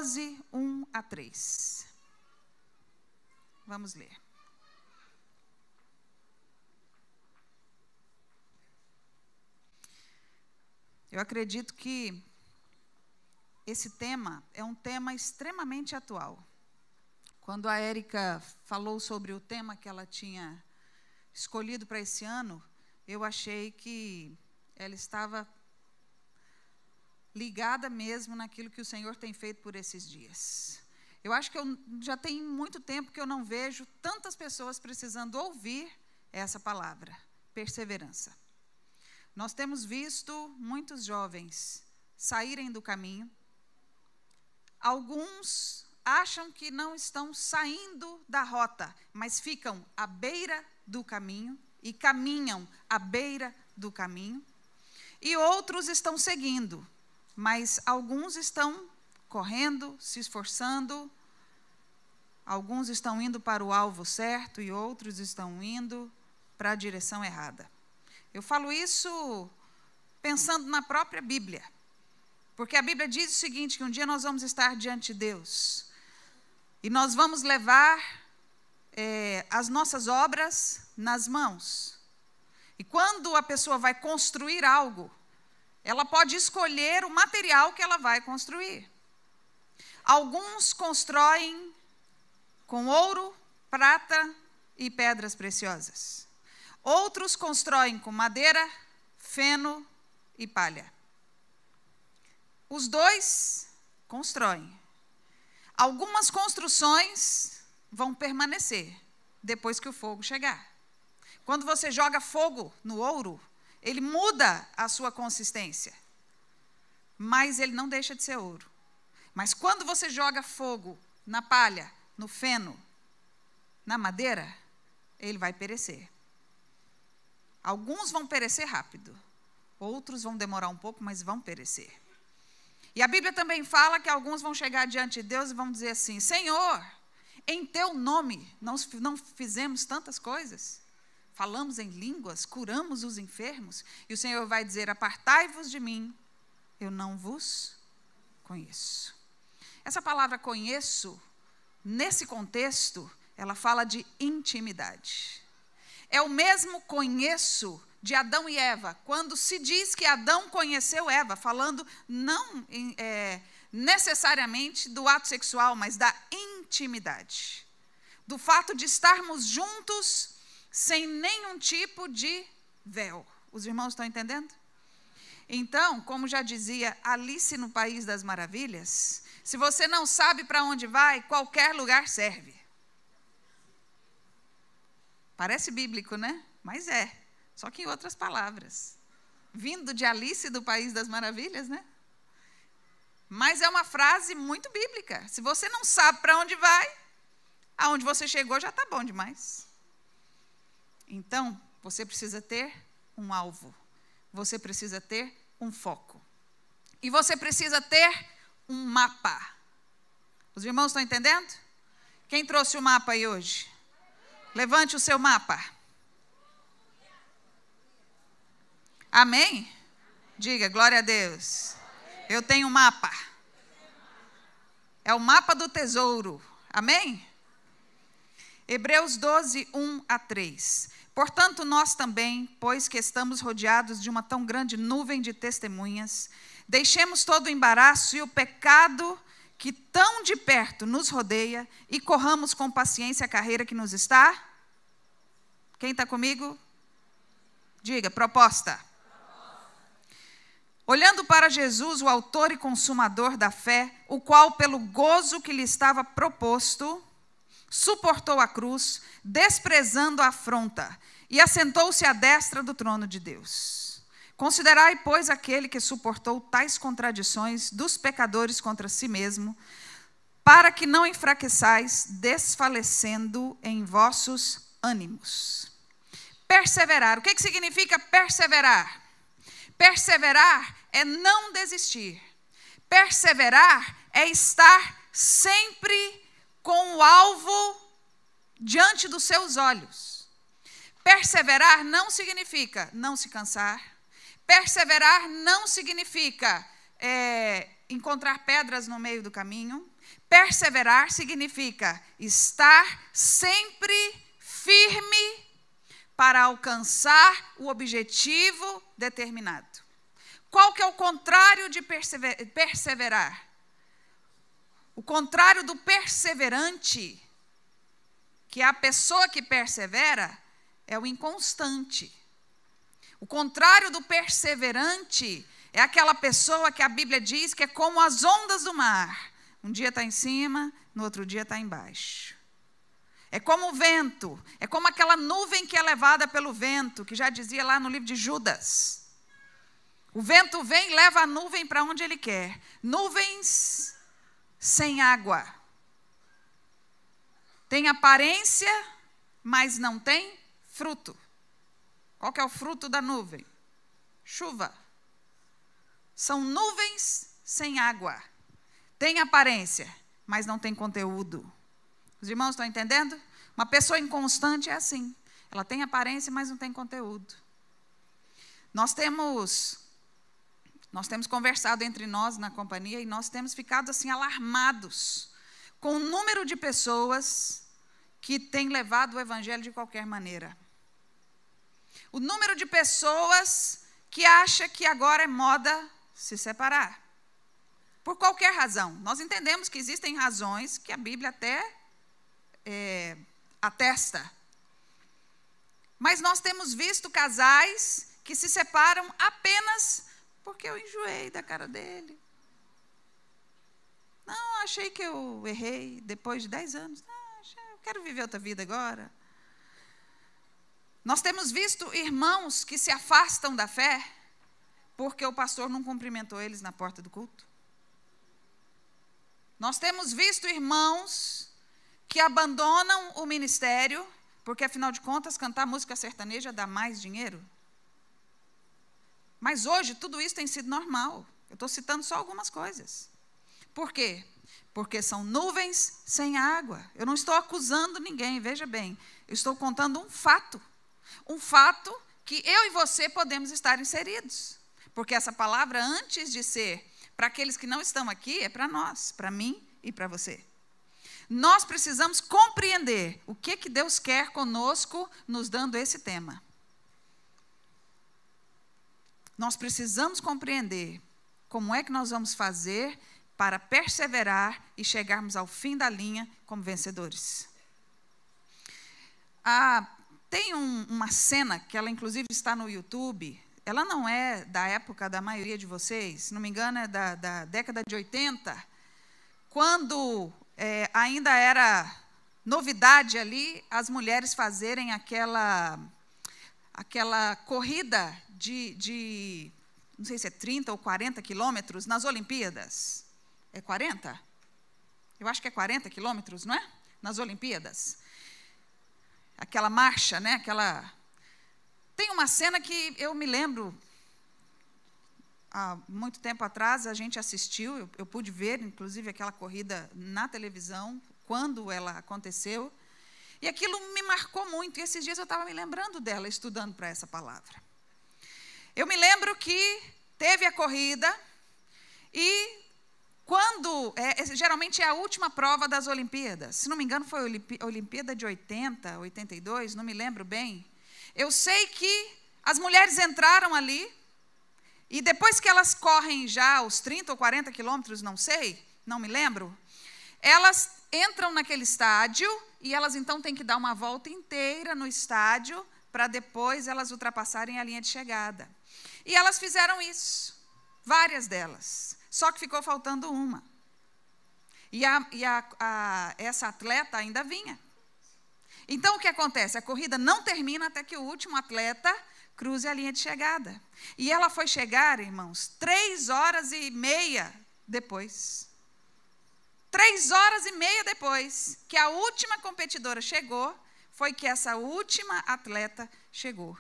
12, 1 a 3. Vamos ler. Eu acredito que esse tema é um tema extremamente atual. Quando a Érica falou sobre o tema que ela tinha escolhido para esse ano, eu achei que ela estava ligada mesmo naquilo que o Senhor tem feito por esses dias. Eu acho que já tem muito tempo que eu não vejo tantas pessoas precisando ouvir essa palavra, perseverança. Nós temos visto muitos jovens saírem do caminho. Alguns acham que não estão saindo da rota, mas ficam à beira do caminho e caminham à beira do caminho. E outros estão seguindo, mas alguns estão correndo, se esforçando. Alguns estão indo para o alvo certo e outros estão indo para a direção errada. Eu falo isso pensando na própria Bíblia, porque a Bíblia diz o seguinte, que um dia nós vamos estar diante de Deus e nós vamos levar as nossas obras nas mãos. E quando a pessoa vai construir algo, ela pode escolher o material que ela vai construir. Alguns constroem com ouro, prata e pedras preciosas. Outros constroem com madeira, feno e palha. Os dois constroem. Algumas construções vão permanecer depois que o fogo chegar. Quando você joga fogo no ouro, ele muda a sua consistência, mas ele não deixa de ser ouro. Mas quando você joga fogo na palha, no feno, na madeira, ele vai perecer. Alguns vão perecer rápido, outros vão demorar um pouco, mas vão perecer. E a Bíblia também fala que alguns vão chegar diante de Deus e vão dizer assim: Senhor, em teu nome não fizemos tantas coisas? Falamos em línguas, curamos os enfermos? E o Senhor vai dizer: apartai-vos de mim, eu não vos conheço. Essa palavra conheço, nesse contexto, ela fala de intimidade. É o mesmo conheço de Adão e Eva, quando se diz que Adão conheceu Eva, falando não necessariamente do ato sexual, mas da intimidade. Do fato de estarmos juntos sem nenhum tipo de véu. Os irmãos estão entendendo? Então, como já dizia Alice no País das Maravilhas, se você não sabe para onde vai, qualquer lugar serve. Parece bíblico, né? Mas é. Só que em outras palavras. Vindo de Alice do País das Maravilhas, né? Mas é uma frase muito bíblica. Se você não sabe para onde vai, aonde você chegou já está bom demais. Então, você precisa ter um alvo. Você precisa ter um foco. E você precisa ter um mapa. Os irmãos estão entendendo? Quem trouxe o mapa aí hoje? Levante o seu mapa. Amém? Diga, glória a Deus. Eu tenho um mapa. É o mapa do tesouro. Amém? Hebreus 12, 1 a 3. Portanto, nós também, pois que estamos rodeados de uma tão grande nuvem de testemunhas, deixemos todo o embaraço e o pecado que tão de perto nos rodeia e corramos com paciência a carreira que nos está. Quem está comigo? Diga, proposta. Olhando para Jesus, o autor e consumador da fé, o qual, pelo gozo que lhe estava proposto, suportou a cruz, desprezando a afronta, e assentou-se à destra do trono de Deus. Considerai, pois, aquele que suportou tais contradições dos pecadores contra si mesmo, para que não enfraqueçais, desfalecendo em vossos ânimos. Perseverar. O que significa perseverar? Perseverar é não desistir. Perseverar é estar sempre com o alvo diante dos seus olhos. Perseverar não significa não se cansar. Perseverar não significa encontrar pedras no meio do caminho. perseverar significa estar sempre firme para alcançar o objetivo determinado. Qual que é o contrário de perseverar? O contrário do perseverante, que é a pessoa que persevera, é o inconstante. O contrário do perseverante é aquela pessoa que a Bíblia diz que é como as ondas do mar. Um dia está em cima, no outro dia está embaixo. É como o vento, é como aquela nuvem que é levada pelo vento, que já dizia lá no livro de Judas. O vento vem e leva a nuvem para onde ele quer. Nuvens sem água. Tem aparência, mas não tem fruto. Qual que é o fruto da nuvem? Chuva. São nuvens sem água. Tem aparência, mas não tem conteúdo. Os irmãos estão entendendo? Uma pessoa inconstante é assim. Ela tem aparência, mas não tem conteúdo. Nós temos conversado entre nós na companhia e nós temos ficado assim alarmados com o número de pessoas que têm levado o evangelho de qualquer maneira. O número de pessoas que acha que agora é moda se separar. Por qualquer razão. Nós entendemos que existem razões que a Bíblia até atesta. Mas nós temos visto casais que se separam apenas porque eu enjoei da cara dele. Não, achei que eu errei depois de 10 anos. Eu quero viver outra vida agora. Nós temos visto irmãos que se afastam da fé porque o pastor não cumprimentou eles na porta do culto. Nós temos visto irmãos que abandonam o ministério porque, afinal de contas, cantar música sertaneja dá mais dinheiro. Mas hoje tudo isso tem sido normal. Eu estou citando só algumas coisas. Por quê? Porque são nuvens sem água. Eu não estou acusando ninguém, veja bem. Eu estou contando um fato. Um fato que eu e você podemos estar inseridos. Porque essa palavra, antes de ser para aqueles que não estão aqui, é para nós, para mim e para você. Nós precisamos compreender o que Deus quer conosco, nos dando esse tema. Nós precisamos compreender como é que nós vamos fazer para perseverar e chegarmos ao fim da linha como vencedores. Tem uma cena que ela inclusive está no YouTube. Ela não é da época da maioria de vocês, se não me engano é da década de 80, quando ainda era novidade ali as mulheres fazerem aquela corrida de não sei se é 30 ou 40 quilômetros nas Olimpíadas. É 40? Eu acho que é 40 quilômetros, não é? Nas Olimpíadas. Aquela marcha, né? Tem uma cena que eu me lembro, há muito tempo atrás, a gente assistiu, eu pude ver, inclusive, aquela corrida na televisão, quando ela aconteceu, e aquilo me marcou muito, e esses dias eu estava me lembrando dela, estudando para essa palavra. Eu me lembro que teve a corrida, e quando, geralmente é a última prova das Olimpíadas, se não me engano foi a Olimpíada de 80, 82, não me lembro bem. Eu sei que as mulheres entraram ali, e depois que elas correm já os 30 ou 40 quilômetros, não sei, não me lembro, elas entram naquele estádio, e elas então têm que dar uma volta inteira no estádio, para depois elas ultrapassarem a linha de chegada. E elas fizeram isso, várias delas, só que ficou faltando uma. E essa atleta ainda vinha. Então, o que acontece? A corrida não termina até que o último atleta cruze a linha de chegada. E ela foi chegar, irmãos, 3h30 depois. 3h30 depois que a última competidora chegou, foi que essa última atleta chegou.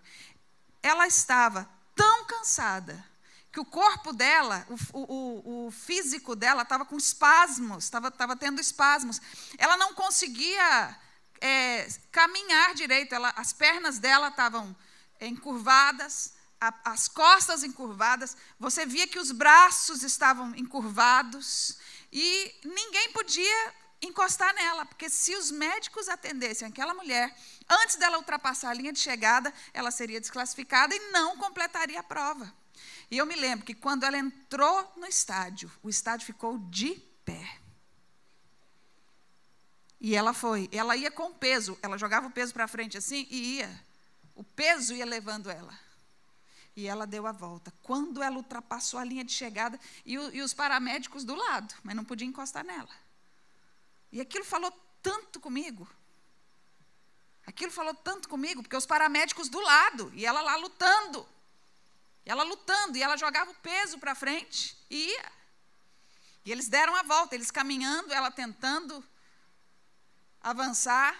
Ela estava tão cansada que o corpo dela, o físico dela estava com espasmos, estava tendo espasmos. Ela não conseguia caminhar direito, as pernas dela estavam encurvadas, as costas encurvadas, você via que os braços estavam encurvados, E ninguém podia encostar nela, porque se os médicos atendessem aquela mulher, antes dela ultrapassar a linha de chegada, ela seria desclassificada e não completaria a prova. E eu me lembro que quando ela entrou no estádio, o estádio ficou de pé. E ela ia com o peso, ela jogava o peso para frente assim e ia. O peso ia levando ela. E ela deu a volta. Quando ela ultrapassou a linha de chegada, e os paramédicos do lado, mas não podia encostar nela. E aquilo falou tanto comigo. Aquilo falou tanto comigo, porque os paramédicos do lado, e ela lá lutando. E ela jogava o peso para frente e ia. E eles deram a volta, eles caminhando, ela tentando avançar,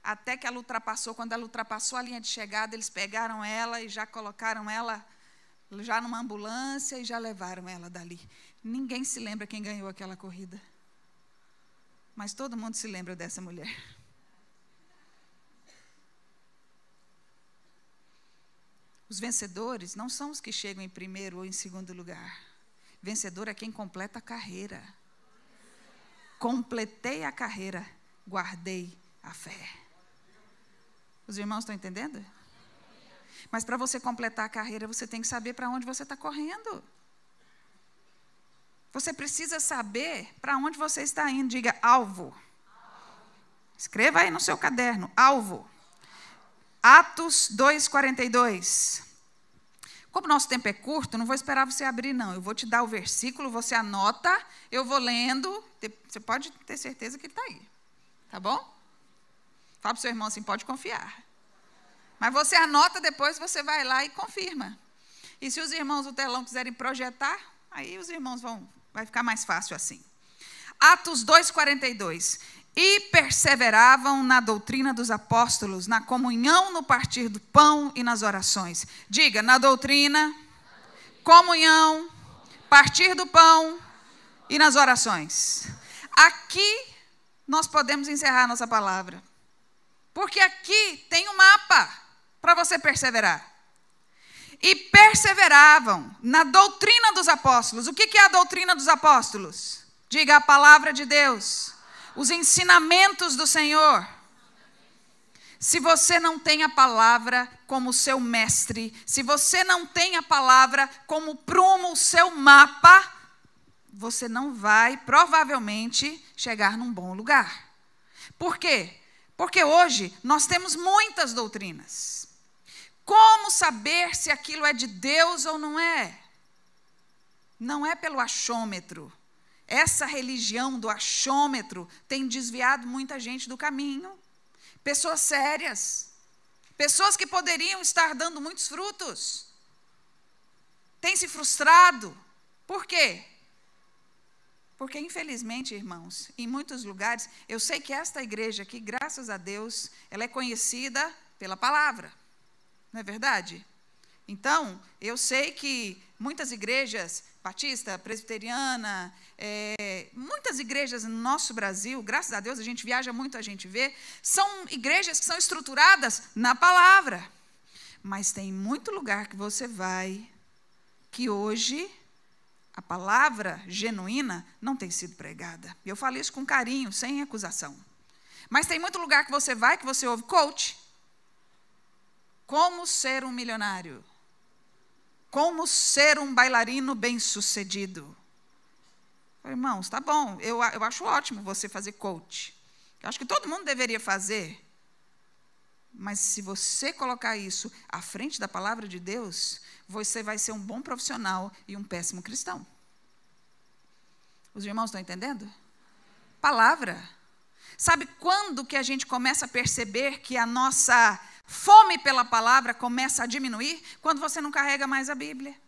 até que ela ultrapassou. Quando ela ultrapassou a linha de chegada, eles pegaram ela e já colocaram ela já numa ambulância e já levaram ela dali. Ninguém se lembra quem ganhou aquela corrida. Mas todo mundo se lembra dessa mulher. Os vencedores não são os que chegam em primeiro ou em segundo lugar. Vencedor é quem completa a carreira. Completei a carreira, guardei a fé. Os irmãos estão entendendo? Mas para você completar a carreira, você tem que saber para onde você está correndo. Você precisa saber para onde você está indo. Diga alvo. Escreva aí no seu caderno, alvo. Atos 2:42. Como nosso tempo é curto, não vou esperar você abrir, não. Eu vou te dar o versículo, você anota, eu vou lendo. Você pode ter certeza que ele está aí. Tá bom? Fala para o seu irmão assim, pode confiar. Mas você anota, depois você vai lá e confirma. E se os irmãos do telão quiserem projetar, aí os irmãos vai ficar mais fácil assim. Atos 2:42. E perseveravam na doutrina dos apóstolos, na comunhão, no partir do pão e nas orações. Diga, na doutrina, comunhão, partir do pão e nas orações. Aqui nós podemos encerrar nossa palavra. Porque aqui tem um mapa para você perseverar. E perseveravam na doutrina dos apóstolos. O que é a doutrina dos apóstolos? Diga, a palavra de Deus. Os ensinamentos do Senhor. Se você não tem a palavra como seu mestre, se você não tem a palavra como prumo, o seu mapa, você não vai, provavelmente, chegar num bom lugar. Por quê? Porque hoje nós temos muitas doutrinas. Como saber se aquilo é de Deus ou não é? Não é pelo achômetro. Essa religião do achômetro tem desviado muita gente do caminho. Pessoas sérias. Pessoas que poderiam estar dando muitos frutos. Têm se frustrado. Por quê? Porque, infelizmente, irmãos, em muitos lugares, eu sei que esta igreja aqui, graças a Deus, ela é conhecida pela palavra. Não é verdade? Então, eu sei que muitas igrejas, batista, presbiteriana, muitas igrejas no nosso Brasil, graças a Deus, a gente viaja muito, a gente vê, são igrejas que são estruturadas na palavra. Mas tem muito lugar que você vai, que hoje a palavra genuína não tem sido pregada. Eu falo isso com carinho, sem acusação. Mas tem muito lugar que você vai, que você ouve coach. Como ser um milionário? Como ser um bailarino bem-sucedido? Irmãos, tá bom, eu acho ótimo você fazer coach. Eu acho que todo mundo deveria fazer. Mas se você colocar isso à frente da palavra de Deus, você vai ser um bom profissional e um péssimo cristão. Os irmãos estão entendendo? Palavra. Sabe quando que a gente começa a perceber que a nossa fome pela palavra começa a diminuir? Quando você não carrega mais a Bíblia.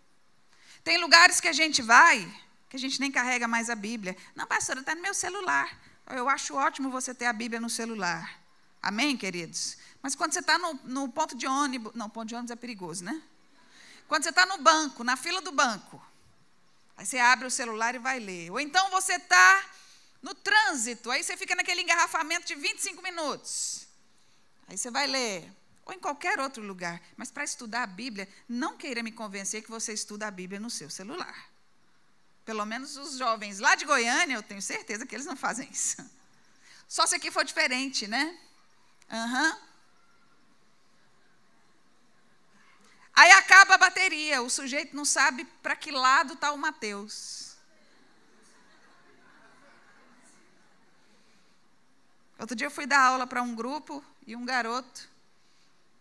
Tem lugares que a gente vai, que a gente nem carrega mais a Bíblia. Não, pastora, está no meu celular. Eu acho ótimo você ter a Bíblia no celular. Amém, queridos? Mas quando você está no ponto de ônibus... Não, ponto de ônibus é perigoso, né? Quando você está no banco, na fila do banco, aí você abre o celular e vai ler. Ou então você está no trânsito, aí você fica naquele engarrafamento de 25 minutos. Aí você vai ler. Ou em qualquer outro lugar. Mas para estudar a Bíblia, não queira me convencer que você estuda a Bíblia no seu celular. Pelo menos os jovens lá de Goiânia, eu tenho certeza que eles não fazem isso. Só se aqui for diferente, né? Aí acaba a bateria, o sujeito não sabe para que lado está o Mateus. Outro dia eu fui dar aula para um grupo e um garoto,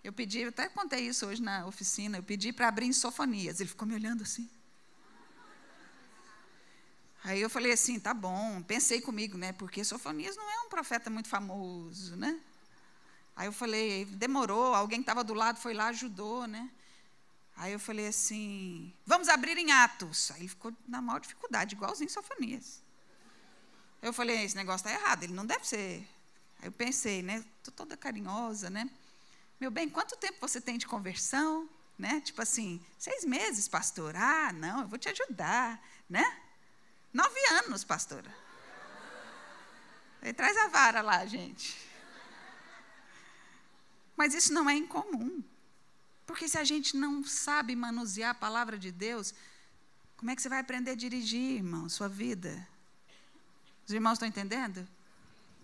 eu pedi, eu até contei isso hoje na oficina, eu pedi para abrir em Sofonias, ele ficou me olhando assim. Aí eu falei assim, tá bom, pensei comigo, né, porque Sofonias não é um profeta muito famoso, né? Aí eu falei, demorou, alguém que estava do lado foi lá, ajudou, né? Aí eu falei assim, vamos abrir em Atos. Aí ele ficou na maior dificuldade, igualzinho Sofonias. Eu falei, esse negócio está errado, ele não deve ser. Aí eu pensei, né, estou toda carinhosa, né? Meu bem, quanto tempo você tem de conversão? Né? Tipo assim, 6 meses, pastor. Ah, não, eu vou te ajudar, né? 9 anos, pastora. Aí traz a vara lá, gente. Mas isso não é incomum. Porque se a gente não sabe manusear a palavra de Deus, como é que você vai aprender a dirigir, irmão, sua vida? Os irmãos estão entendendo?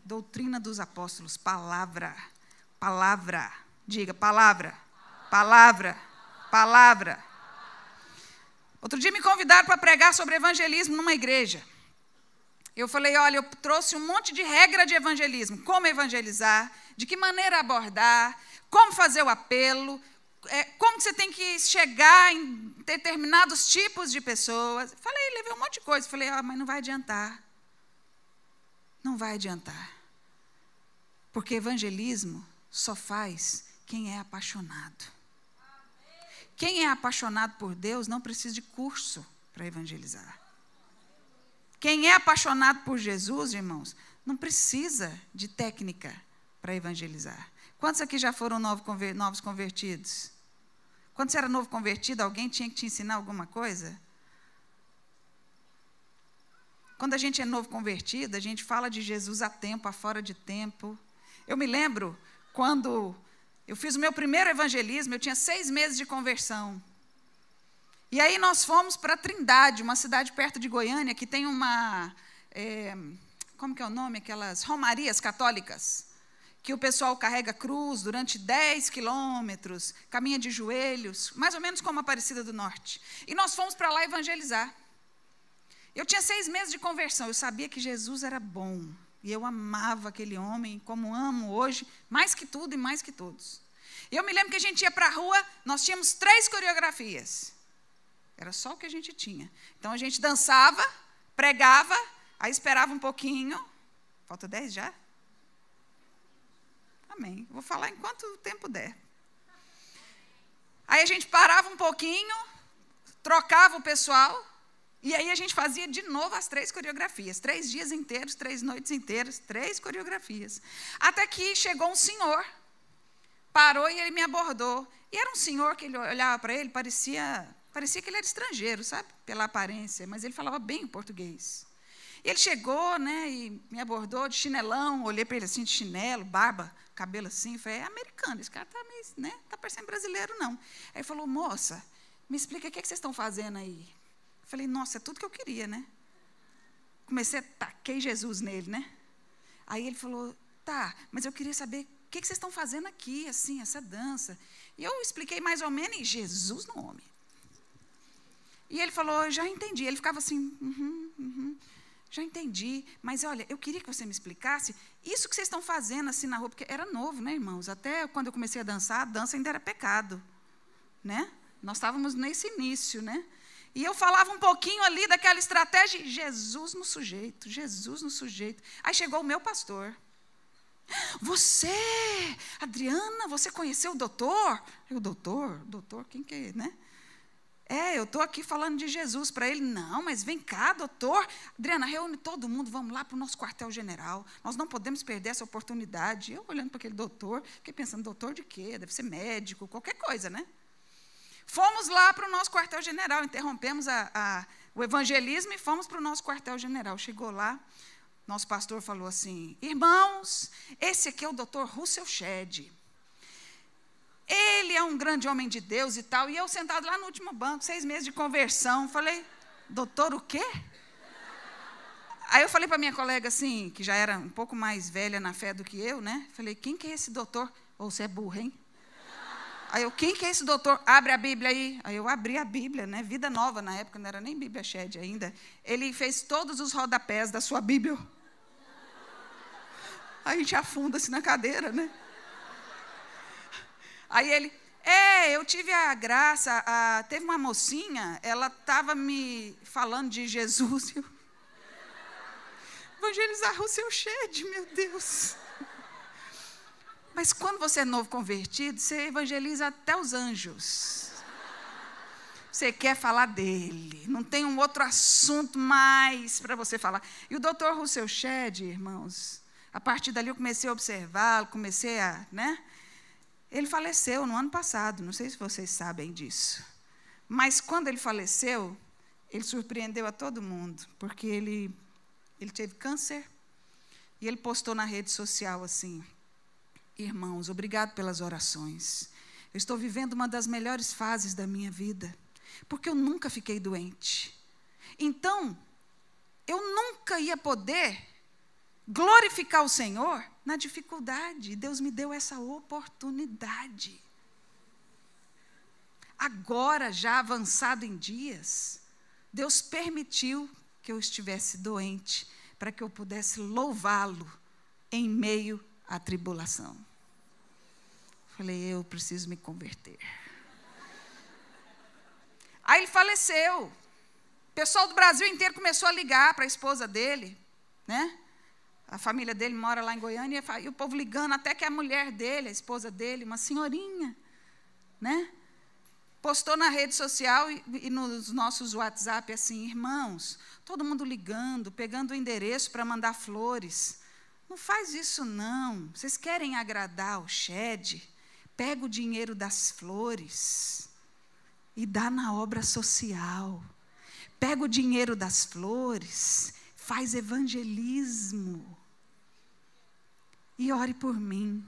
Doutrina dos apóstolos, palavra, palavra. Diga, palavra, palavra, palavra. Outro dia me convidaram para pregar sobre evangelismo numa igreja. Eu falei, olha, eu trouxe um monte de regra de evangelismo. Como evangelizar, de que maneira abordar, como fazer o apelo, como você tem que chegar em determinados tipos de pessoas. Falei, levei um monte de coisa. Falei, mas não vai adiantar. Não vai adiantar. Porque evangelismo só faz quem é apaixonado. Quem é apaixonado por Deus não precisa de curso para evangelizar. Quem é apaixonado por Jesus, irmãos, não precisa de técnica para evangelizar. Quantos aqui já foram novos convertidos? Quando você era novo convertido, alguém tinha que te ensinar alguma coisa? Quando a gente é novo convertido, a gente fala de Jesus a tempo, a fora de tempo. Eu me lembro quando eu fiz o meu primeiro evangelismo, eu tinha 6 meses de conversão. E aí nós fomos para Trindade, uma cidade perto de Goiânia, que tem uma, como que é o nome? Aquelas romarias católicas, que o pessoal carrega cruz durante 10 quilômetros, caminha de joelhos, mais ou menos como a Aparecida do Norte. E nós fomos para lá evangelizar. Eu tinha 6 meses de conversão, eu sabia que Jesus era bom. E eu amava aquele homem, como amo hoje, mais que tudo e mais que todos. E eu me lembro que a gente ia para a rua, nós tínhamos 3 coreografias. Era só o que a gente tinha. Então, a gente dançava, pregava, aí esperava um pouquinho. Falta 10 já? Amém. Vou falar enquanto o tempo der. Aí a gente parava um pouquinho, trocava o pessoal, e aí a gente fazia de novo as 3 coreografias. 3 dias inteiros, 3 noites inteiras, 3 coreografias. Até que chegou um senhor, parou e ele me abordou. E era um senhor que ele olhava para ele, parecia que ele era estrangeiro, sabe? Pela aparência, mas ele falava bem o português. E ele chegou, né, e me abordou de chinelão, olhei para ele assim, de chinelo, barba, cabelo assim, falei, é americano, esse cara está meio, né, tá parecendo brasileiro, não. Aí ele falou, moça, me explica o que vocês estão fazendo aí. Eu falei, nossa, é tudo que eu queria, né? Comecei a taquei Jesus nele, né? Aí ele falou, tá, mas eu queria saber o que vocês estão fazendo aqui, assim, essa dança. E eu expliquei mais ou menos, e Jesus no homem. E ele falou, já entendi. Ele ficava assim, já entendi. Mas, olha, eu queria que você me explicasse isso que vocês estão fazendo assim na rua, porque era novo, né, irmãos? Até quando eu comecei a dançar, a dança ainda era pecado, né? Nós estávamos nesse início, né? E eu falava um pouquinho ali daquela estratégia, Jesus no sujeito, Jesus no sujeito. Aí chegou o meu pastor. Você, Adriana, você conheceu o doutor? Eu, doutor, quem que é, né? Eu estou aqui falando de Jesus para ele. Não, mas vem cá, doutor. Adriana, reúne todo mundo, vamos lá para o nosso quartel-general. Nós não podemos perder essa oportunidade. Eu, olhando para aquele doutor, fiquei pensando, doutor de quê? Deve ser médico, qualquer coisa, né? Fomos lá para o nosso quartel-general, interrompemos o evangelismo e fomos para o nosso quartel-general. Chegou lá, nosso pastor falou assim, irmãos, esse aqui é o doutor Russell Shedd. Ele é um grande homem de Deus e tal. E eu sentado lá no último banco, 6 meses de conversão. Falei, doutor o quê? Aí eu falei para minha colega assim, que já era um pouco mais velha na fé do que eu, né? Falei, quem que é esse doutor? Ou você é burra, hein? Aí eu, quem que é esse doutor? Abre a Bíblia aí. Aí eu abri a Bíblia, né? Vida Nova na época, não era nem Bíblia Shed ainda. Ele fez todos os rodapés da sua Bíblia. Aí a gente afunda-se na cadeira, né? Aí ele, eu tive a graça, teve uma mocinha, ela estava me falando de Jesus. Evangelizar o seu Shed, meu Deus. Mas quando você é novo convertido, você evangeliza até os anjos. Você quer falar dele. Não tem um outro assunto mais para você falar. E o Dr. Russell Shedd, irmãos, a partir dali eu comecei a observá-lo, né? Ele faleceu no ano passado, não sei se vocês sabem disso. Mas quando ele faleceu, ele surpreendeu a todo mundo, porque ele teve câncer, e ele postou na rede social assim, irmãos, obrigado pelas orações. Eu estou vivendo uma das melhores fases da minha vida, porque eu nunca fiquei doente. Então, eu nunca ia poder glorificar o Senhor na dificuldade. Deus me deu essa oportunidade. Agora, já avançado em dias, Deus permitiu que eu estivesse doente, para que eu pudesse louvá-lo em meio à tribulação. Falei, eu preciso me converter. Aí ele faleceu. O pessoal do Brasil inteiro começou a ligar para a esposa dele, né? A família dele mora lá em Goiânia, e o povo ligando, até que a mulher dele, a esposa dele, uma senhorinha, né? Postou na rede social e nos nossos WhatsApp assim, irmãos, todo mundo ligando, pegando o endereço para mandar flores. Não faz isso não. Vocês querem agradar o Shed? Pega o dinheiro das flores e dá na obra social. Pega o dinheiro das flores, faz evangelismo. E ore por mim,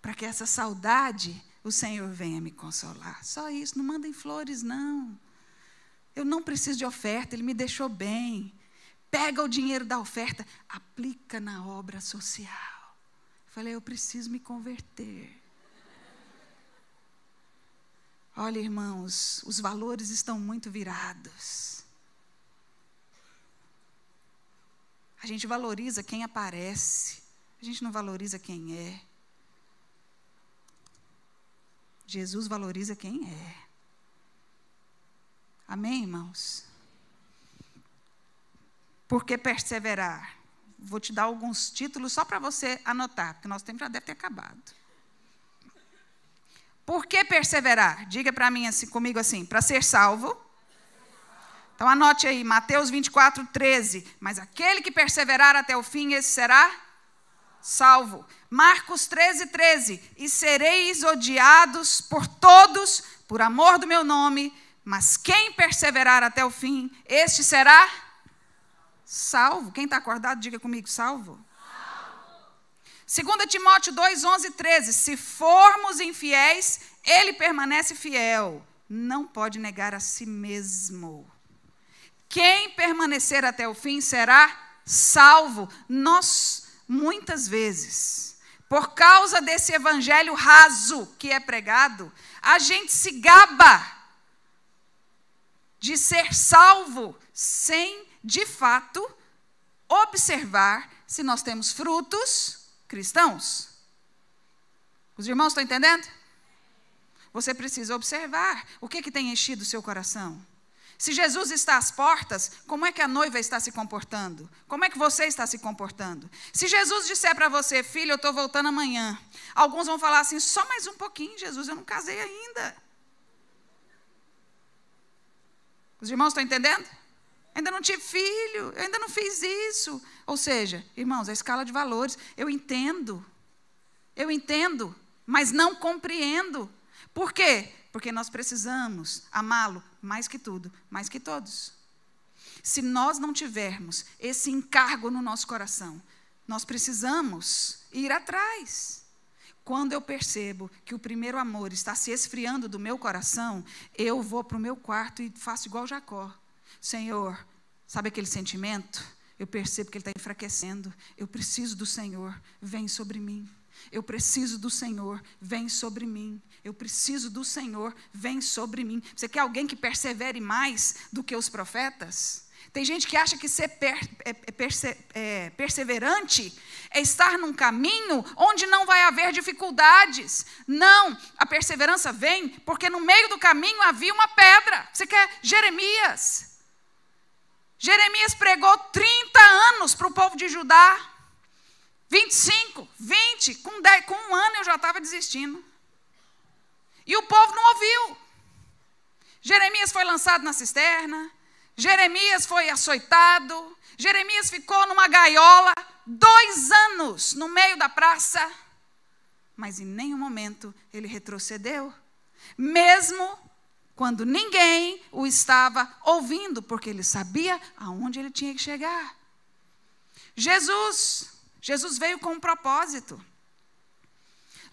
para que essa saudade o Senhor venha me consolar. Só isso, não mandem flores, não. Eu não preciso de oferta, Ele me deixou bem. Pega o dinheiro da oferta, aplica na obra social. Falei, eu preciso me converter. Olha, irmãos, os valores estão muito virados. A gente valoriza quem aparece, a gente não valoriza quem é. Jesus valoriza quem é. Amém, irmãos? Por que perseverar? Vou te dar alguns títulos só para você anotar, porque nosso tempo já deve ter acabado. Por que perseverar? Diga para mim assim, comigo assim, para ser salvo. Então anote aí, Mateus 24, 13. Mas aquele que perseverar até o fim, esse será salvo. Marcos 13, 13. E sereis odiados por todos, por amor do meu nome, mas quem perseverar até o fim, este será salvo. Quem está acordado, diga comigo, salvo. 2 Timóteo 2, 11, 13. Se formos infiéis, ele permanece fiel. Não pode negar a si mesmo. Quem permanecer até o fim será salvo. Nós, muitas vezes, por causa desse evangelho raso que é pregado, a gente se gaba de ser salvo sem, de fato, observar se nós temos frutos cristãos. Os irmãos estão entendendo? Você precisa observar o que tem enchido o seu coração. Se Jesus está às portas, como é que a noiva está se comportando? Como é que você está se comportando? Se Jesus disser para você, filho, eu estou voltando amanhã, alguns vão falar assim, só mais um pouquinho, Jesus, eu não casei ainda. Os irmãos estão entendendo? Ainda não tive filho, eu ainda não fiz isso. Ou seja, irmãos, a escala de valores, eu entendo, mas não compreendo. Por quê? Porque nós precisamos amá-lo mais que tudo, mais que todos. Se nós não tivermos esse encargo no nosso coração, nós precisamos ir atrás. Quando eu percebo que o primeiro amor está se esfriando do meu coração, eu vou para o meu quarto e faço igual Jacó. Senhor, sabe aquele sentimento? eu percebo que ele está enfraquecendo. Eu preciso do Senhor, vem sobre mim. Eu preciso do Senhor, vem sobre mim. Eu preciso do Senhor, vem sobre mim. Você quer alguém que persevere mais do que os profetas? Tem gente que acha que ser perseverante é estar num caminho onde não vai haver dificuldades. Não, a perseverança vem porque no meio do caminho havia uma pedra. Você quer Jeremias? Jeremias pregou 30 anos para o povo de Judá. 25, 20, com 1 ano eu já estava desistindo. E o povo não ouviu. Jeremias foi lançado na cisterna. Jeremias foi açoitado. Jeremias ficou numa gaiola 2 anos no meio da praça. Mas em nenhum momento ele retrocedeu. Mesmo quando ninguém o estava ouvindo, porque ele sabia aonde ele tinha que chegar. Jesus veio com um propósito.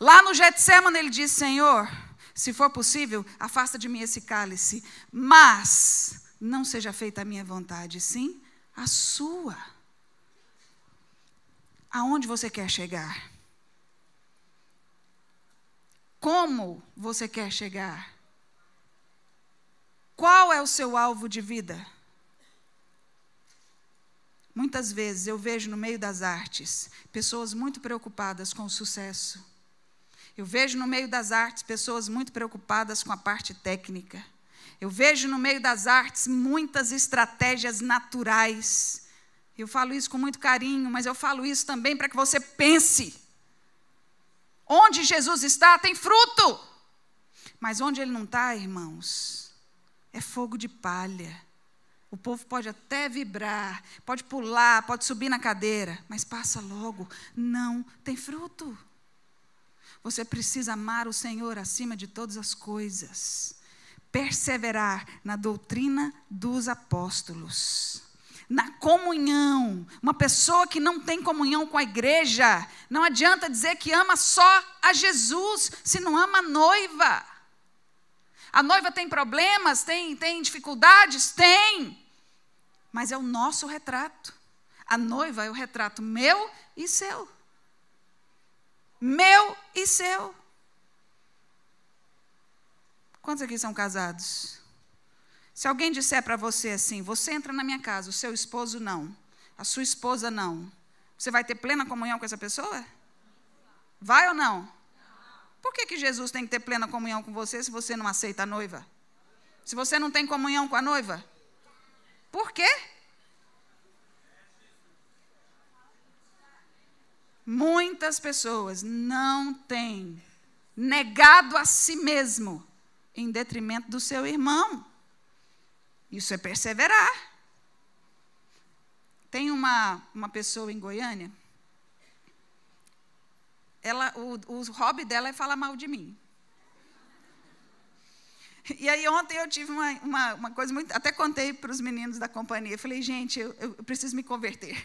Lá no Getsemane ele disse: Senhor, se for possível, afasta de mim esse cálice, mas não seja feita a minha vontade, sim a sua. Aonde você quer chegar? Como você quer chegar? Qual é o seu alvo de vida? Muitas vezes eu vejo no meio das artes pessoas muito preocupadas com o sucesso. Eu vejo no meio das artes pessoas muito preocupadas com a parte técnica. Eu vejo no meio das artes muitas estratégias naturais. Eu falo isso com muito carinho, mas eu falo isso também para que você pense. Onde Jesus está, tem fruto. Mas onde ele não está, irmãos, é fogo de palha. O povo pode até vibrar, pode pular, pode subir na cadeira, mas passa logo, não tem fruto. Você precisa amar o Senhor acima de todas as coisas. Perseverar na doutrina dos apóstolos. Na comunhão. Uma pessoa que não tem comunhão com a igreja, não adianta dizer que ama só a Jesus, se não ama a noiva. A noiva tem problemas, tem dificuldades? Tem. Mas é o nosso retrato. A noiva é o retrato meu e seu. Meu e seu. Quantos aqui são casados? Se alguém disser para você assim, você entra na minha casa, o seu esposo não, a sua esposa não, você vai ter plena comunhão com essa pessoa? Vai ou não? Por que Jesus tem que ter plena comunhão com você se você não aceita a noiva? Se você não tem comunhão com a noiva? Por quê? Muitas pessoas não têm negado a si mesmo em detrimento do seu irmão. Isso é perseverar. Tem uma pessoa em Goiânia, o hobby dela é falar mal de mim. E aí ontem eu tive uma coisa muito... Até contei para os meninos da companhia. Eu falei, gente, eu preciso me converter.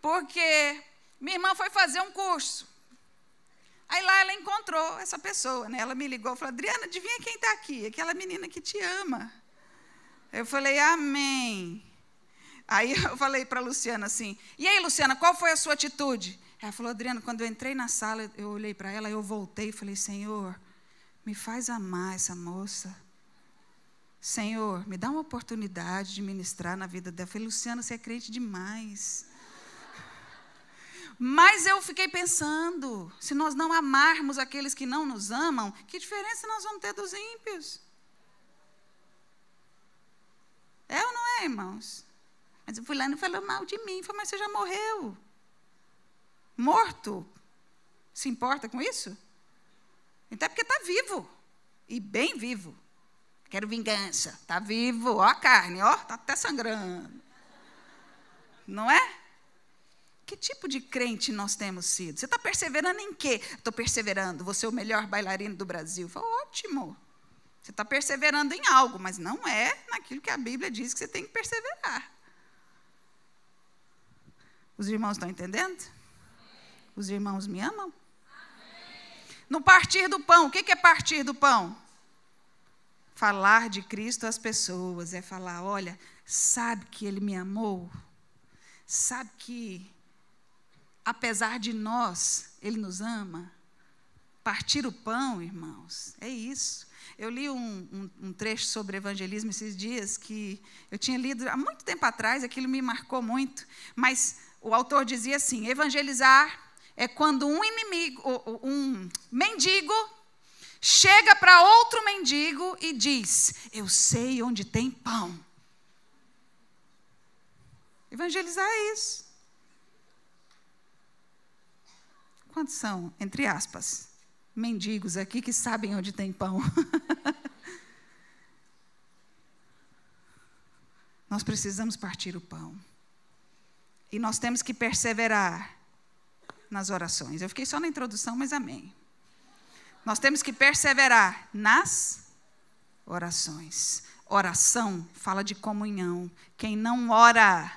Porque minha irmã foi fazer um curso. Aí lá ela encontrou essa pessoa, né? Ela me ligou e falou, Adriana, adivinha quem está aqui? Aquela menina que te ama. Eu falei, amém. Aí eu falei para a Luciana assim, e aí, Luciana, qual foi a sua atitude? Ela falou, Adriana, quando eu entrei na sala, eu olhei para ela, eu voltei e falei, Senhor, me faz amar essa moça. Senhor, me dá uma oportunidade de ministrar na vida dela. Eu falei, Luciana, você é crente demais. Mas eu fiquei pensando, se nós não amarmos aqueles que não nos amam, que diferença nós vamos ter dos ímpios? É ou não é, irmãos? Mas o fulano falou mal de mim. Falei, mas você já morreu. Morto. Se importa com isso? Então é porque está vivo. E bem vivo. Quero vingança. Está vivo. Ó a carne, ó. Está até sangrando. Não é? Que tipo de crente nós temos sido? Você está perseverando em quê? Estou perseverando. Você é o melhor bailarino do Brasil. Falei, ótimo. Você está perseverando em algo, mas não é naquilo que a Bíblia diz que você tem que perseverar. Os irmãos estão entendendo? Os irmãos me amam? No partir do pão, o que é partir do pão? Falar de Cristo às pessoas, é falar, olha, sabe que Ele me amou, sabe que, apesar de nós, Ele nos ama. Partir o pão, irmãos, é isso. Eu li um trecho sobre evangelismo esses dias, que eu tinha lido há muito tempo atrás, aquilo me marcou muito, mas o autor dizia assim: evangelizar é quando um mendigo chega para outro mendigo e diz: eu sei onde tem pão. Evangelizar é isso. Quantos são, entre aspas, mendigos aqui que sabem onde tem pão? Nós precisamos partir o pão. E nós temos que perseverar nas orações. Eu fiquei só na introdução, mas amém. Nós temos que perseverar nas orações. Oração fala de comunhão. Quem não ora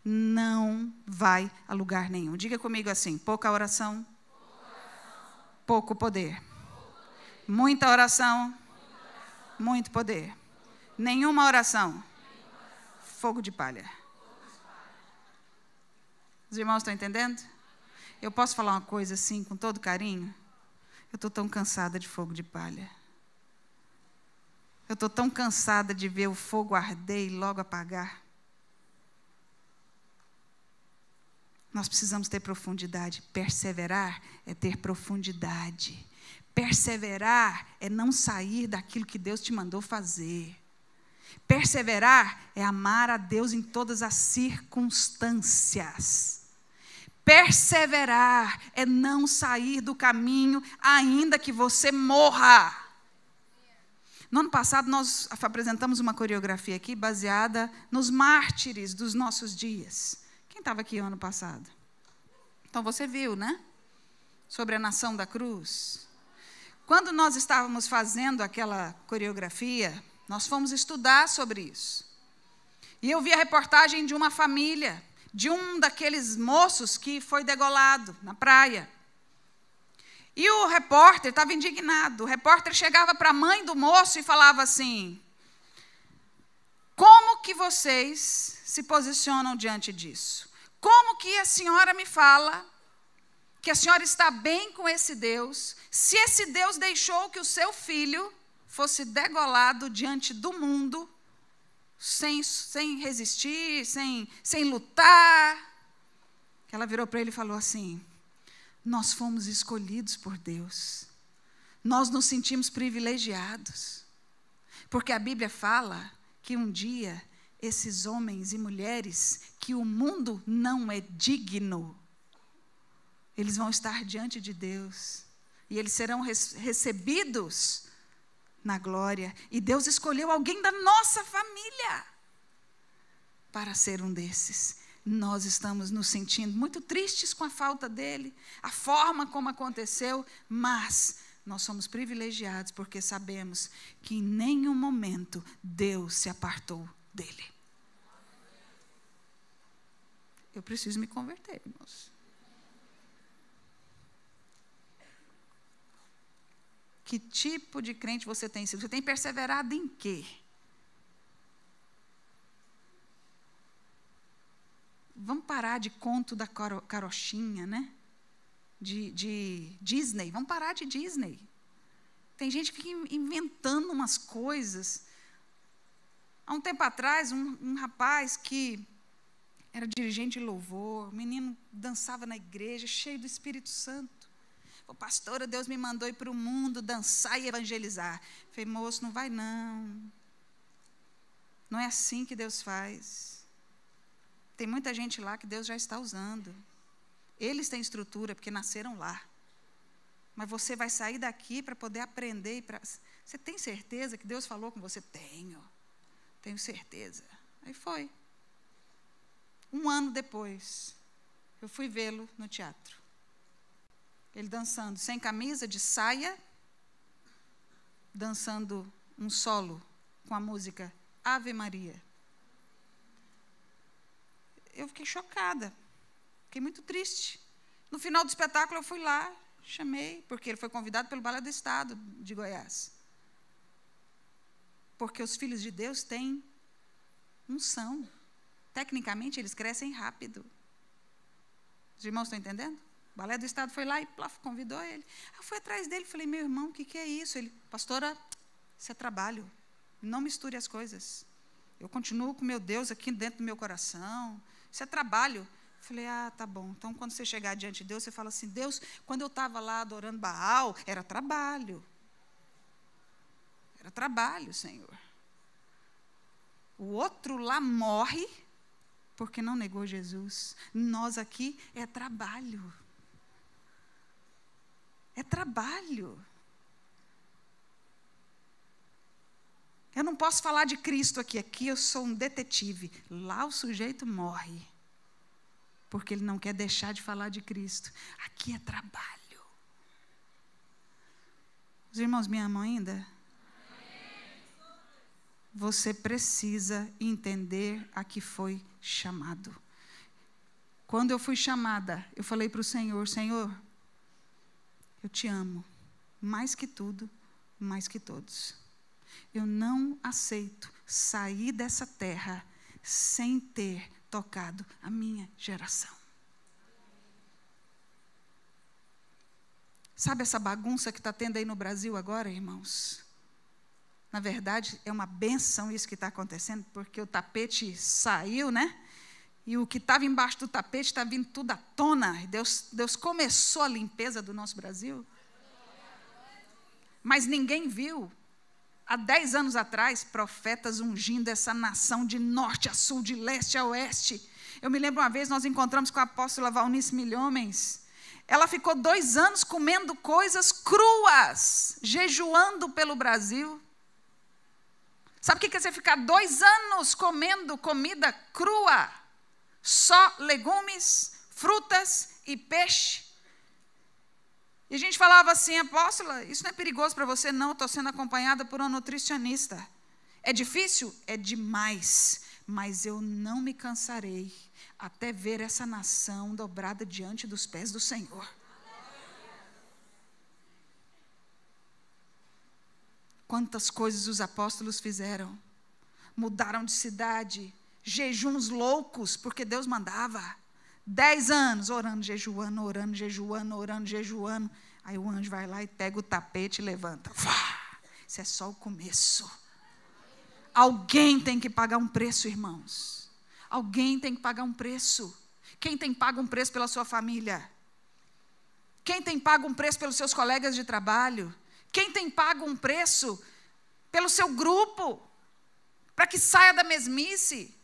não vai a lugar nenhum. Diga comigo assim: pouca oração, pouco poder. Muita oração, muito poder. Nenhuma oração, fogo de palha. Os irmãos estão entendendo? Eu posso falar uma coisa assim, com todo carinho? Eu estou tão cansada de fogo de palha. Eu estou tão cansada de ver o fogo arder e logo apagar. Nós precisamos ter profundidade. Perseverar é ter profundidade. Perseverar é não sair daquilo que Deus te mandou fazer. Perseverar é amar a Deus em todas as circunstâncias. Perseverar é não sair do caminho, ainda que você morra. No ano passado, nós apresentamos uma coreografia aqui baseada nos mártires dos nossos dias. Quem estava aqui ano passado? Então você viu, né? Sobre a nação da cruz. Quando nós estávamos fazendo aquela coreografia, nós fomos estudar sobre isso. E eu vi a reportagem de uma família, de um daqueles moços que foi degolado na praia. E o repórter estava indignado. O repórter chegava para a mãe do moço e falava assim: como que vocês se posicionam diante disso? Como que a senhora me fala que a senhora está bem com esse Deus, se esse Deus deixou que o seu filho fosse degolado diante do mundo, sem resistir, sem lutar? Ela virou para ele e falou assim: nós fomos escolhidos por Deus. Nós nos sentimos privilegiados. Porque a Bíblia fala que um dia esses homens e mulheres que o mundo não é digno, eles vão estar diante de Deus. E eles serão recebidos na glória. E Deus escolheu alguém da nossa família para ser um desses. Nós estamos nos sentindo muito tristes com a falta dele, a forma como aconteceu, mas nós somos privilegiados porque sabemos que em nenhum momento Deus se apartou dele. Eu preciso me converter, irmãos. Que tipo de crente você tem sido? Você tem perseverado em quê? Vamos parar de conto da carochinha, né? De Disney. Vamos parar de Disney. Tem gente que fica inventando umas coisas. Há um tempo atrás, um rapaz que era dirigente de louvor, o menino dançava na igreja, cheio do Espírito Santo. Ô, pastora, Deus me mandou ir para o mundo dançar e evangelizar. Eu falei: moço, não vai não. Não é assim que Deus faz. Tem muita gente lá que Deus já está usando. Eles têm estrutura, porque nasceram lá. Mas você vai sair daqui para poder aprender. Você tem certeza que Deus falou com você? Tenho certeza. Aí foi. 1 ano depois, eu fui vê-lo no teatro. Ele dançando, sem camisa, de saia, dançando um solo com a música Ave Maria. Eu fiquei chocada, fiquei muito triste. No final do espetáculo eu fui lá, chamei, porque ele foi convidado pelo Balé do Estado de Goiás. Porque os filhos de Deus têm unção. Tecnicamente, eles crescem rápido. Os irmãos estão entendendo? O balé do Estado foi lá e convidou ele. Eu fui atrás dele e falei, meu irmão, o que é isso? Ele, pastora, isso é trabalho. Não misture as coisas. Eu continuo com meu Deus aqui dentro do meu coração. Isso é trabalho. Eu falei, tá bom. Então, quando você chegar diante de Deus, você fala assim, Deus, quando eu estava lá adorando Baal, era trabalho. Era trabalho, Senhor. O outro lá morre porque não negou Jesus. Nós aqui é trabalho. É trabalho. Eu não posso falar de Cristo aqui. Aqui eu sou um detetive. Lá o sujeito morre. Porque ele não quer deixar de falar de Cristo. Aqui é trabalho. Os irmãos me amam ainda? Você precisa entender a que foi chamado. Quando eu fui chamada, eu falei para o Senhor, Senhor, eu te amo, mais que tudo, mais que todos. Eu não aceito sair dessa terra sem ter tocado a minha geração. Sabe essa bagunça que está tendo aí no Brasil agora, irmãos? Na verdade, é uma bênção isso que está acontecendo, porque o tapete saiu, né? E o que estava embaixo do tapete está vindo tudo à tona. Deus começou a limpeza do nosso Brasil. Mas ninguém viu. Há 10 anos atrás, profetas ungindo essa nação de norte a sul, de leste a oeste. Eu me lembro uma vez, nós encontramos com a apóstola Valnice Milhomens. Ela ficou 2 anos comendo coisas cruas, jejuando pelo Brasil. Sabe o que é você ficar 2 anos comendo comida crua? Só legumes, frutas e peixe. E a gente falava assim, apóstola, isso não é perigoso para você? Não, estou sendo acompanhada por uma nutricionista. É difícil? É demais. Mas eu não me cansarei até ver essa nação dobrada diante dos pés do Senhor. Quantas coisas os apóstolos fizeram. Mudaram de cidade, jejuns loucos, porque Deus mandava. 10 anos orando, jejuando, orando, jejuando, orando, jejuando. Aí o anjo vai lá e pega o tapete e levanta. Isso é só o começo. Alguém tem que pagar um preço, irmãos. Alguém tem que pagar um preço. Quem tem pago um preço pela sua família? Quem tem pago um preço pelos seus colegas de trabalho? Quem tem pago um preço pelo seu grupo? Para que saia da mesmice?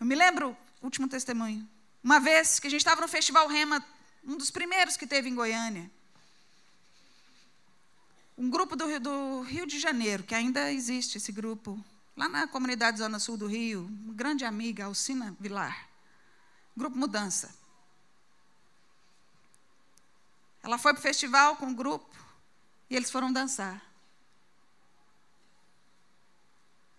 Eu me lembro, último testemunho, uma vez que a gente estava no Festival Rema, um dos primeiros que teve em Goiânia. Um grupo do Rio de Janeiro, que ainda existe esse grupo, lá na comunidade Zona Sul do Rio, uma grande amiga, Alcina Vilar. Grupo Mudança. Ela foi para o festival com o grupo e eles foram dançar.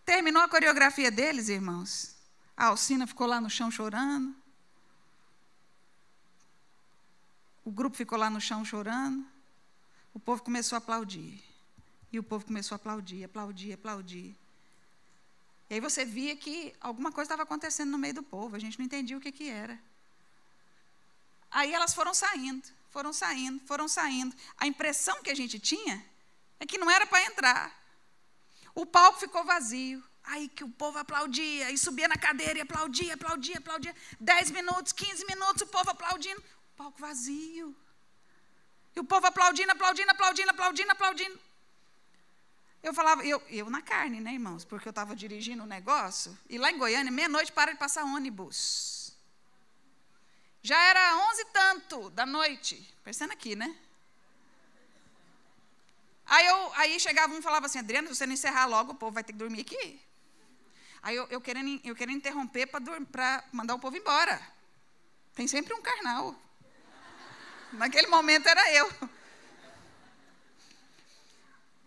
Terminou a coreografia deles, irmãos. A Alcina ficou lá no chão chorando. O grupo ficou lá no chão chorando. O povo começou a aplaudir. E o povo começou a aplaudir, aplaudir, aplaudir. E aí você via que alguma coisa estava acontecendo no meio do povo. A gente não entendia o que era. Aí elas foram saindo, foram saindo, foram saindo. A impressão que a gente tinha é que não era para entrar. O palco ficou vazio. Aí que o povo aplaudia, e subia na cadeira e aplaudia, aplaudia, aplaudia. 10 minutos, 15 minutos, o povo aplaudindo. O palco vazio. E o povo aplaudindo, aplaudindo, aplaudindo, aplaudindo, aplaudindo. Eu falava, eu na carne, né, irmãos? Porque eu estava dirigindo um negócio. E lá em Goiânia, meia-noite, para de passar ônibus. Já era 11 e tanto da noite. Pensando aqui, né? Aí chegava um e falava assim, Adriana, se você não encerrar logo, o povo vai ter que dormir aqui. Aí eu querendo interromper para mandar o povo embora. Tem sempre um carnal. Naquele momento era eu.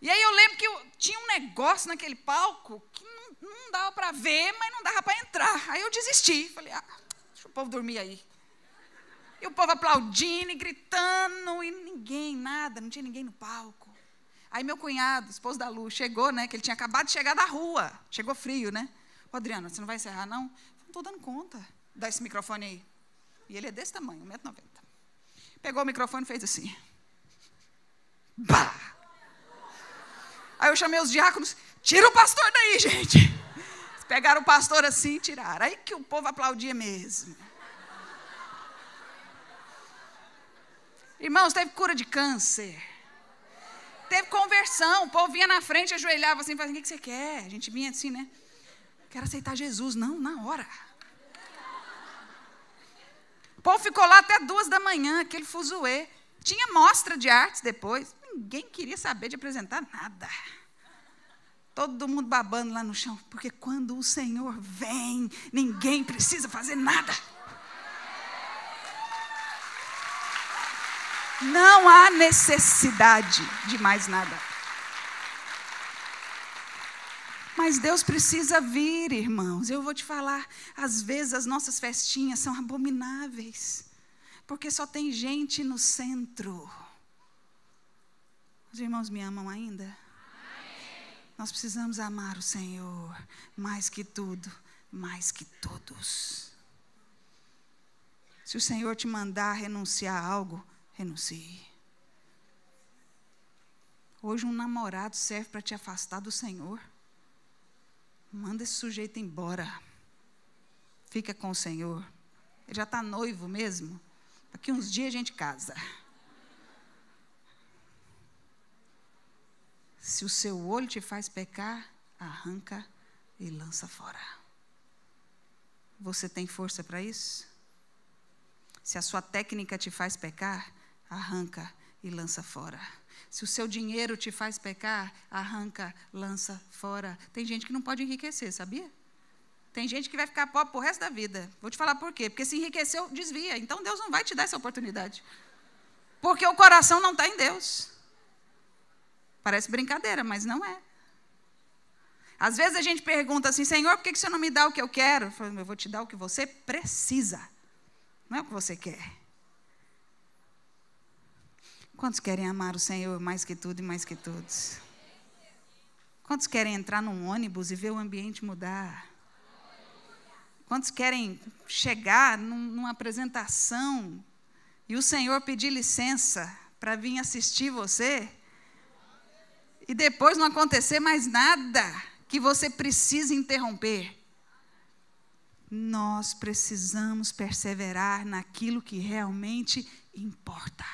E aí eu lembro que tinha um negócio naquele palco que não dava para ver, mas não dava para entrar. Aí eu desisti. Falei, deixa o povo dormir aí. E o povo aplaudindo e gritando, e ninguém, nada, não tinha ninguém no palco. Aí meu cunhado, esposo da Lu, chegou, né? Que ele tinha acabado de chegar da rua. Chegou frio, né? Adriana, você não vai encerrar, não? Não estou dando conta. Dá esse microfone aí. E ele é desse tamanho, 1,90 m. Pegou o microfone e fez assim. Bah! Aí eu chamei os diáconos, tira o pastor daí, gente. Pegaram o pastor assim e tiraram. Aí que o povo aplaudia mesmo. Irmãos, teve cura de câncer. Teve conversão. O povo vinha na frente, ajoelhava assim, fazia, o que você quer? A gente vinha assim, né? Quero aceitar Jesus. Não, na hora. O povo ficou lá até 2 da manhã, aquele fuzuê. Tinha mostra de artes depois. Ninguém queria saber de apresentar nada. Todo mundo babando lá no chão. Porque quando o Senhor vem, ninguém precisa fazer nada. Não há necessidade de mais nada. Mas Deus precisa vir, irmãos. Eu vou te falar, às vezes as nossas festinhas são abomináveis. Porque só tem gente no centro. Os irmãos me amam ainda? Amém. Nós precisamos amar o Senhor mais que tudo, mais que todos. Se o Senhor te mandar renunciar a algo, renuncie. Hoje um namorado serve para te afastar do Senhor. Manda esse sujeito embora. Fica com o Senhor. Ele já está noivo mesmo. Daqui uns dias a gente casa. Se o seu olho te faz pecar, arranca e lança fora. Você tem força para isso? Se a sua técnica te faz pecar, arranca e lança fora. Se o seu dinheiro te faz pecar, arranca, lança fora. Tem gente que não pode enriquecer, sabia? Tem gente que vai ficar pobre pro resto da vida. Vou te falar por quê. Porque se enriqueceu, desvia. Então Deus não vai te dar essa oportunidade. Porque o coração não está em Deus. Parece brincadeira, mas não é. Às vezes a gente pergunta assim, Senhor, por que o Senhor não me dá o que eu quero? Eu vou te dar o que você precisa. Não é o que você quer. Quantos querem amar o Senhor mais que tudo e mais que todos? Quantos querem entrar num ônibus e ver o ambiente mudar? Quantos querem chegar numa apresentação e o Senhor pedir licença para vir assistir você e depois não acontecer mais nada que você precise interromper? Nós precisamos perseverar naquilo que realmente importa.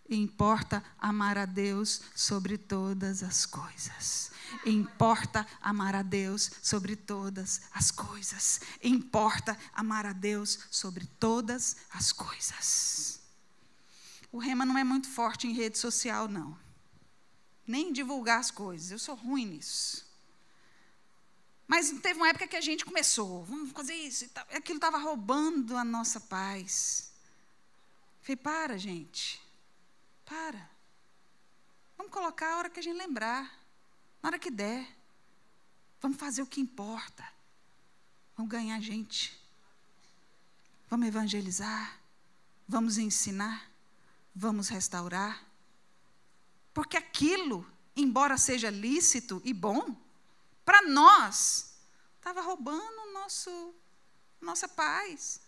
Importa amar a Deus sobre todas as coisas. Importa amar a Deus sobre todas as coisas. Importa amar a Deus sobre todas as coisas. O Rema não é muito forte em rede social, não. Nem em divulgar as coisas. Eu sou ruim nisso. Mas teve uma época que a gente começou. Vamos fazer isso e tal. Aquilo estava roubando a nossa paz. Falei, para, gente. Para. Vamos colocar a hora que a gente lembrar. Na hora que der. Vamos fazer o que importa. Vamos ganhar gente. Vamos evangelizar. Vamos ensinar. Vamos restaurar. Porque aquilo, embora seja lícito e bom, para nós, estava roubando nossa paz.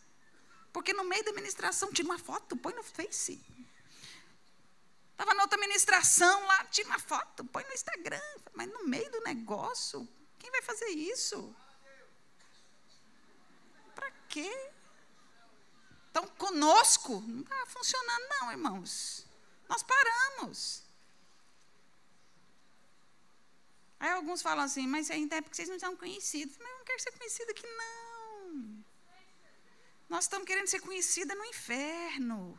Porque no meio da ministração, tira uma foto, põe no Face. Estava na outra ministração lá, tira uma foto, põe no Instagram. Mas no meio do negócio, quem vai fazer isso? Para quê? Então, conosco, não está funcionando não, irmãos. Nós paramos. Aí alguns falam assim, mas ainda é porque vocês não são conhecidos. Mas eu não quero ser conhecida aqui, não. Nós estamos querendo ser conhecida no inferno.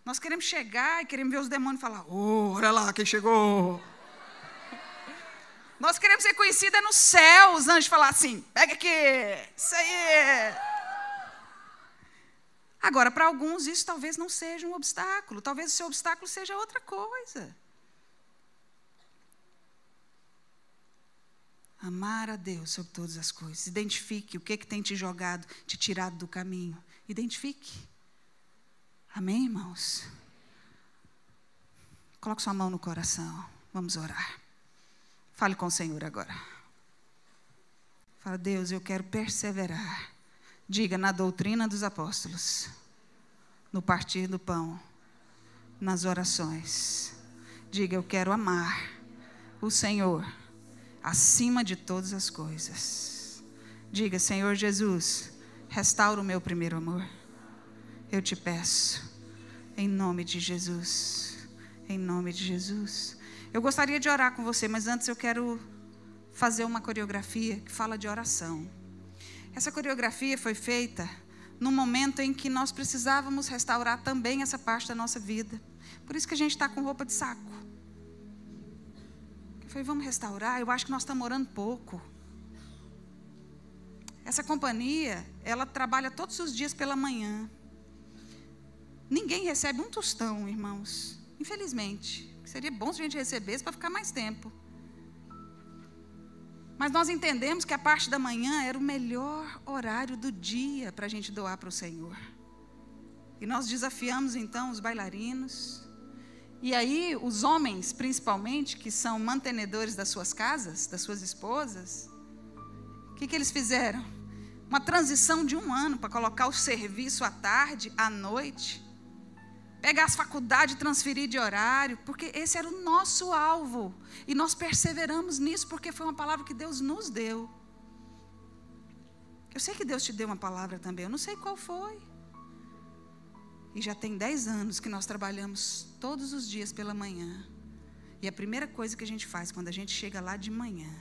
Nós queremos chegar e queremos ver os demônios falar, olha lá quem chegou. Nós queremos ser conhecida no céu, os anjos falar assim, pega aqui, isso aí. Agora, para alguns isso talvez não seja um obstáculo. Talvez o seu obstáculo seja outra coisa. Amar a Deus sobre todas as coisas. Identifique o que tem te jogado, te tirado do caminho. Identifique. Amém, irmãos? Coloque sua mão no coração. Vamos orar. Fale com o Senhor agora. Fala, Deus, eu quero perseverar. Diga, na doutrina dos apóstolos, no partir do pão, nas orações. Diga, eu quero amar o Senhor acima de todas as coisas. Diga, Senhor Jesus, restaura o meu primeiro amor. Eu te peço, em nome de Jesus. Em nome de Jesus. Eu gostaria de orar com você, mas antes eu quero fazer uma coreografia que fala de oração. Essa coreografia foi feita num momento em que nós precisávamos restaurar também essa parte da nossa vida. Por isso que a gente está com roupa de saco. Eu falei, vamos restaurar? Eu acho que nós estamos orando pouco. Essa companhia, ela trabalha todos os dias pela manhã. Ninguém recebe um tostão, irmãos. Infelizmente. Seria bom se a gente recebesse para ficar mais tempo. Mas nós entendemos que a parte da manhã era o melhor horário do dia para a gente doar para o Senhor. E nós desafiamos então os bailarinos. E aí os homens, principalmente, que são mantenedores das suas casas, das suas esposas, o que eles fizeram? Uma transição de 1 ano para colocar o serviço à tarde, à noite. Pegar as faculdades e transferir de horário, porque esse era o nosso alvo. E nós perseveramos nisso, porque foi uma palavra que Deus nos deu. Eu sei que Deus te deu uma palavra também, eu não sei qual foi. E já tem 10 anos que nós trabalhamos todos os dias pela manhã. E a primeira coisa que a gente faz quando a gente chega lá de manhã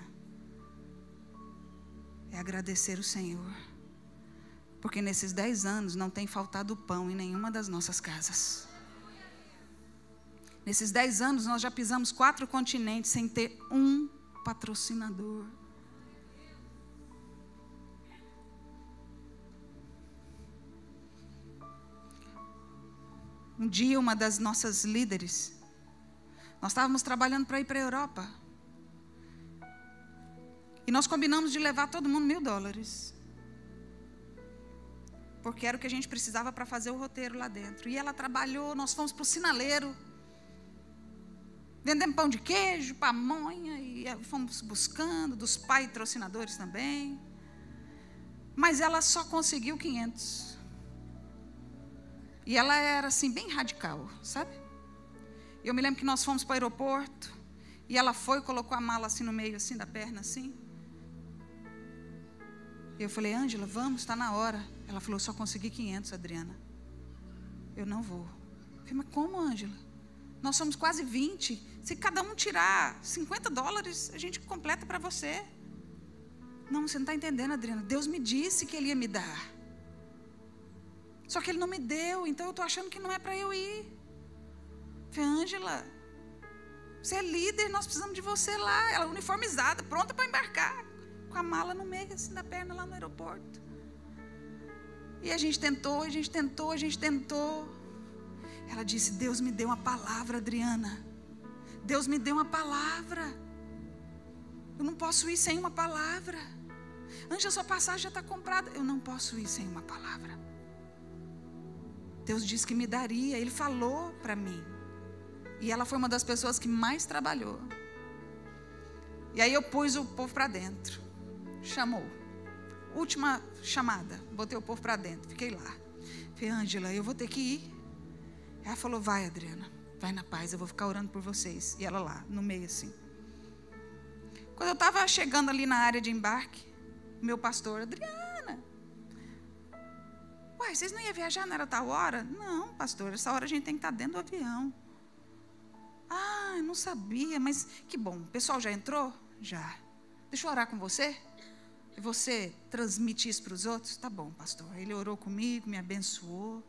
é agradecer o Senhor. Porque nesses 10 anos não tem faltado pão em nenhuma das nossas casas. Nesses 10 anos nós já pisamos 4 continentes sem ter um patrocinador. Um dia uma das nossas líderes, nós estávamos trabalhando para ir para a Europa. E nós combinamos de levar todo mundo $1.000. Porque era o que a gente precisava para fazer o roteiro lá dentro. E ela trabalhou, nós fomos para o sinaleiro. Vendemos pão de queijo, pamonha, e fomos buscando, dos patrocinadores também. Mas ela só conseguiu 500. E ela era assim, bem radical, sabe? Eu me lembro que nós fomos para o aeroporto, e ela foi e colocou a mala assim no meio, assim, da perna, assim. Eu falei, Ângela, vamos, está na hora. Ela falou, só consegui 500, Adriana. Eu não vou. Eu falei, mas como, Ângela? Nós somos quase 20. Se cada um tirar $50, a gente completa para você. Não, você não está entendendo, Adriana. Deus me disse que Ele ia me dar. Só que Ele não me deu, então eu estou achando que não é para eu ir. Eu falei, Ângela, você é líder, nós precisamos de você lá. Ela uniformizada, pronta para embarcar. Com a mala no meio assim da perna lá no aeroporto. E a gente tentou, a gente tentou, a gente tentou. Ela disse, Deus me deu uma palavra, Adriana. Deus me deu uma palavra. Eu não posso ir sem uma palavra. Ângela, sua passagem já está comprada. Eu não posso ir sem uma palavra. Deus disse que me daria. Ele falou para mim. E ela foi uma das pessoas que mais trabalhou. E aí eu pus o povo para dentro. Chamou. Última chamada. Botei o povo para dentro. Fiquei lá. Falei, Ângela, eu vou ter que ir. Ela falou, vai, Adriana. Vai na paz, eu vou ficar orando por vocês. E ela lá, no meio assim. Quando eu estava chegando ali na área de embarque, meu pastor, Adriana. Uai, vocês não iam viajar, não era tal hora? Não, pastor, essa hora a gente tem que estar dentro do avião. Ah, eu não sabia, mas que bom. O pessoal já entrou? Já. Deixa eu orar com você? E você transmite isso para os outros? Tá bom, pastor. Ele orou comigo, me abençoou.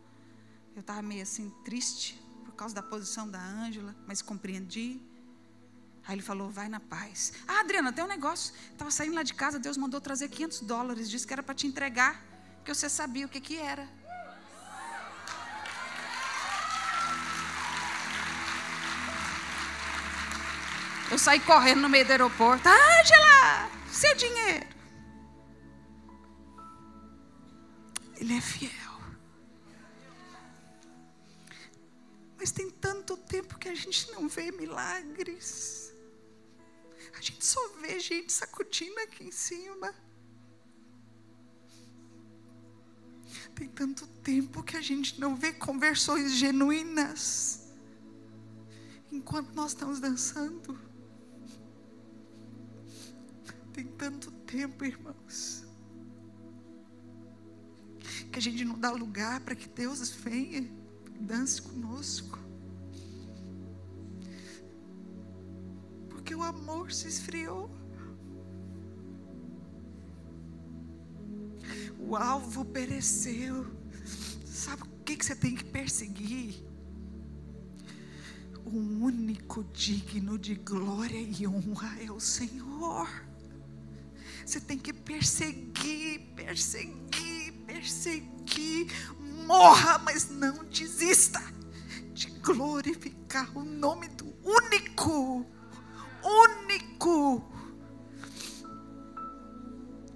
Eu estava meio assim triste por causa da posição da Ângela, mas compreendi. Aí ele falou, vai na paz. Ah, Adriana, tem um negócio. Estava saindo lá de casa, Deus mandou trazer $500. Disse que era para te entregar, porque você sabia o que era. Eu saí correndo no meio do aeroporto. Ângela, seu dinheiro. Ele é fiel. Mas tem tanto tempo que a gente não vê milagres. A gente só vê gente sacudindo aqui em cima. Tem tanto tempo que a gente não vê conversões genuínas enquanto nós estamos dançando. Tem tanto tempo, irmãos, que a gente não dá lugar para que Deus venha e dance conosco. Porque o amor se esfriou. O alvo pereceu. Sabe o que você tem que perseguir? O único digno de glória e honra é o Senhor. Você tem que perseguir. Morra, mas não desista de glorificar o nome do único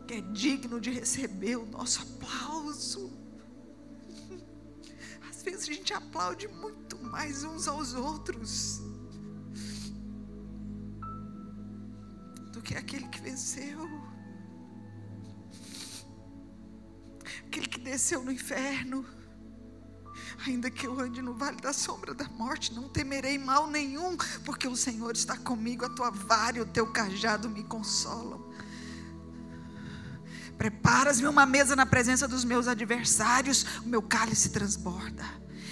que é digno de receber o nosso aplauso. Às vezes a gente aplaude muito mais uns aos outros do que aquele que venceu, aquele que desceu no inferno. Ainda que eu ande no vale da sombra da morte, não temerei mal nenhum, porque o Senhor está comigo, a tua vara e o teu cajado me consolam. Preparas-me uma mesa na presença dos meus adversários, o meu cálice transborda.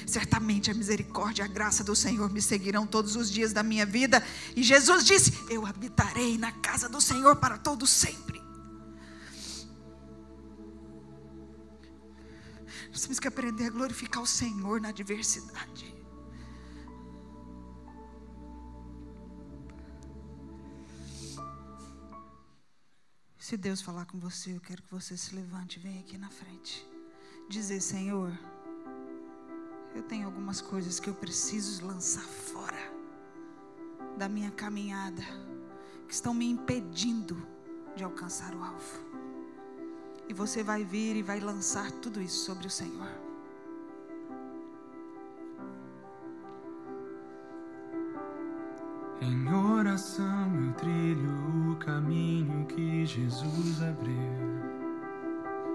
Certamente a misericórdia e a graça do Senhor me seguirão todos os dias da minha vida. E Jesus disse: eu habitarei na casa do Senhor para todo sempre. Nós temos que aprender a glorificar o Senhor na adversidade. Se Deus falar com você, eu quero que você se levante e venha aqui na frente. Dizer: Senhor, eu tenho algumas coisas que eu preciso lançar fora da minha caminhada, que estão me impedindo de alcançar o alvo. E você vai vir e vai lançar tudo isso sobre o Senhor. Em oração eu trilho o caminho que Jesus abriu.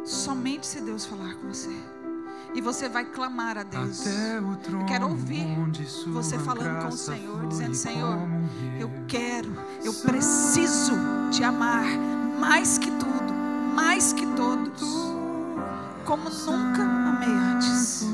Somente se Deus falar com você. E você vai clamar a Deus. Até o trono, eu quero ouvir onde sua você falando com o graça Senhor, flui dizendo: Senhor, como eu preciso te amar mais que tudo, mais que todos, como nunca amei antes.